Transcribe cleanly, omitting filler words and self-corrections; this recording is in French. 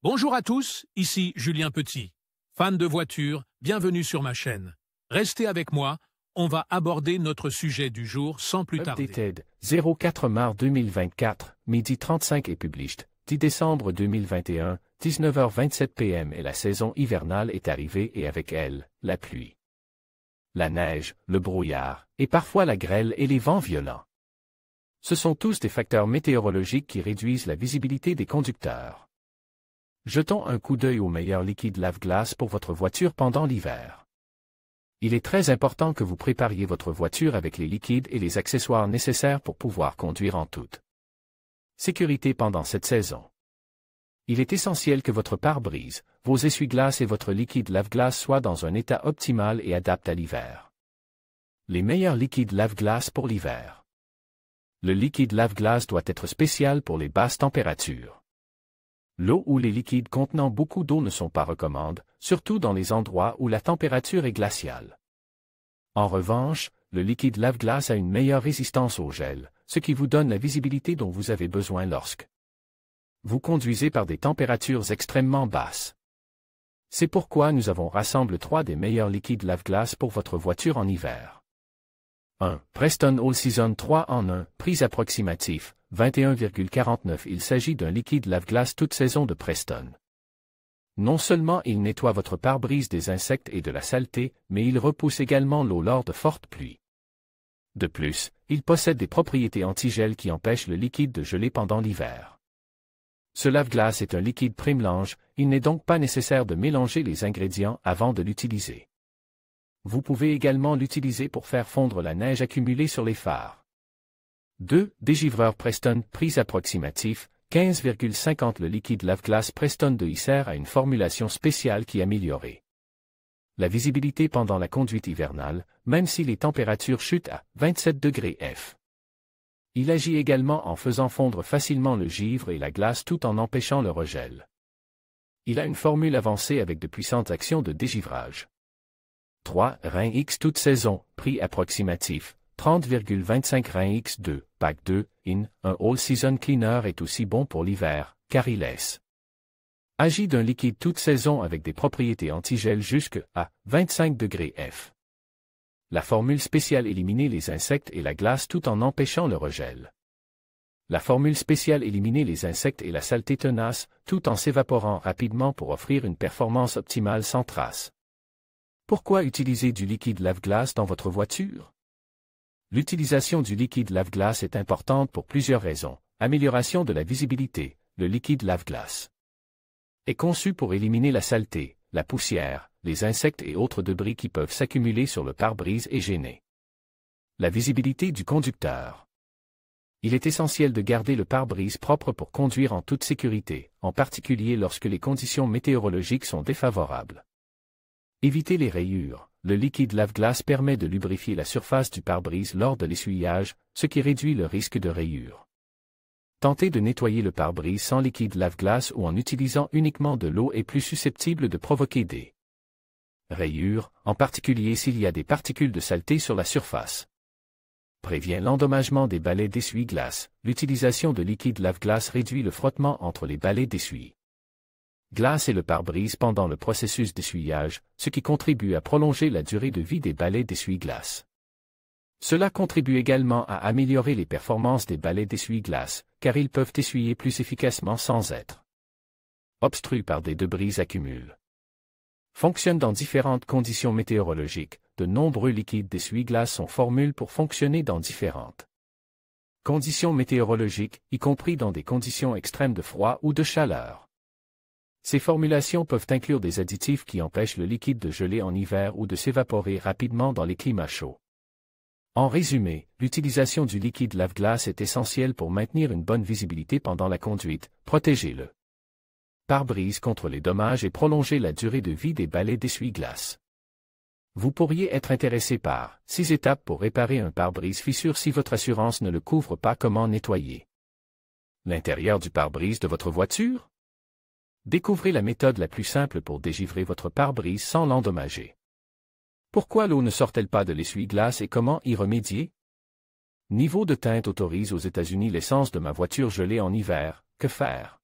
Bonjour à tous, ici Julien Petit. Fan de voitures, bienvenue sur ma chaîne. Restez avec moi, on va aborder notre sujet du jour sans plus tarder. Updated, 04 mars 2024, midi 35 et published, 10 décembre 2021, 19h27 p.m. et la saison hivernale est arrivée et avec elle, la pluie, la neige, le brouillard, et parfois la grêle et les vents violents. Ce sont tous des facteurs météorologiques qui réduisent la visibilité des conducteurs. Jetons un coup d'œil au meilleur liquide lave-glace pour votre voiture pendant l'hiver. Il est très important que vous prépariez votre voiture avec les liquides et les accessoires nécessaires pour pouvoir conduire en toute sécurité pendant cette saison. Il est essentiel que votre pare-brise, vos essuie-glaces et votre liquide lave-glace soient dans un état optimal et adaptent à l'hiver. Les meilleurs liquides lave-glace pour l'hiver. Le liquide lave-glace doit être spécial pour les basses températures. L'eau ou les liquides contenant beaucoup d'eau ne sont pas recommandés, surtout dans les endroits où la température est glaciale. En revanche, le liquide lave-glace a une meilleure résistance au gel, ce qui vous donne la visibilité dont vous avez besoin lorsque vous conduisez par des températures extrêmement basses. C'est pourquoi nous avons rassemblé 3 des meilleurs liquides lave-glace pour votre voiture en hiver. 1. Preston All Season 3 en 1, prix approximatif, 21,49. Il s'agit d'un liquide lave-glace toute saison de Preston. Non seulement il nettoie votre pare-brise des insectes et de la saleté, mais il repousse également l'eau lors de fortes pluies. De plus, il possède des propriétés anti-gel qui empêchent le liquide de geler pendant l'hiver. Ce lave-glace est un liquide prémélange, il n'est donc pas nécessaire de mélanger les ingrédients avant de l'utiliser. Vous pouvez également l'utiliser pour faire fondre la neige accumulée sur les phares. 2. Dégivreur Preston, prix approximatif, 15,50. Le liquide lave-glace Preston de Isser a une formulation spéciale qui améliore la visibilité pendant la conduite hivernale, même si les températures chutent à 27 degrés F. Il agit également en faisant fondre facilement le givre et la glace tout en empêchant le regel. Il a une formule avancée avec de puissantes actions de dégivrage. 3. Rhin X toute saison, prix approximatif, 30,25. Rhin X2, pack 2, un All Season Cleaner est aussi bon pour l'hiver, car il agit d'un liquide toute saison avec des propriétés anti-gel jusqu'à 25 degrés F. La formule spéciale élimine les insectes et la glace tout en empêchant le regel. La formule spéciale élimine les insectes et la saleté tenace, tout en s'évaporant rapidement pour offrir une performance optimale sans trace. Pourquoi utiliser du liquide lave-glace dans votre voiture? L'utilisation du liquide lave-glace est importante pour plusieurs raisons. Amélioration de la visibilité, le liquide lave-glace est conçu pour éliminer la saleté, la poussière, les insectes et autres débris qui peuvent s'accumuler sur le pare-brise et gêner la visibilité du conducteur. Il est essentiel de garder le pare-brise propre pour conduire en toute sécurité, en particulier lorsque les conditions météorologiques sont défavorables. Évitez les rayures. Le liquide lave-glace permet de lubrifier la surface du pare-brise lors de l'essuyage, ce qui réduit le risque de rayures. Tentez de nettoyer le pare-brise sans liquide lave-glace ou en utilisant uniquement de l'eau est plus susceptible de provoquer des rayures, en particulier s'il y a des particules de saleté sur la surface. Prévient l'endommagement des balais d'essuie-glace. L'utilisation de liquide lave-glace réduit le frottement entre les balais d'essuie-glace et le pare-brise pendant le processus d'essuyage, ce qui contribue à prolonger la durée de vie des balais d'essuie-glace. Cela contribue également à améliorer les performances des balais d'essuie-glace, car ils peuvent essuyer plus efficacement sans être obstrués par des débris accumulés. Fonctionne dans différentes conditions météorologiques. De nombreux liquides d'essuie-glace sont formulés pour fonctionner dans différentes conditions météorologiques, y compris dans des conditions extrêmes de froid ou de chaleur. Ces formulations peuvent inclure des additifs qui empêchent le liquide de geler en hiver ou de s'évaporer rapidement dans les climats chauds. En résumé, l'utilisation du liquide lave-glace est essentielle pour maintenir une bonne visibilité pendant la conduite, protéger le pare-brise contre les dommages et prolonger la durée de vie des balais d'essuie-glace. Vous pourriez être intéressé par 6 étapes pour réparer un pare-brise fissure si votre assurance ne le couvre pas. Comment nettoyer l'intérieur du pare-brise de votre voiture? Découvrez la méthode la plus simple pour dégivrer votre pare-brise sans l'endommager. Pourquoi l'eau ne sort-elle pas de l'essuie-glace et comment y remédier? Niveau de teinte autorise aux États-Unis l'essence de ma voiture gelée en hiver, que faire?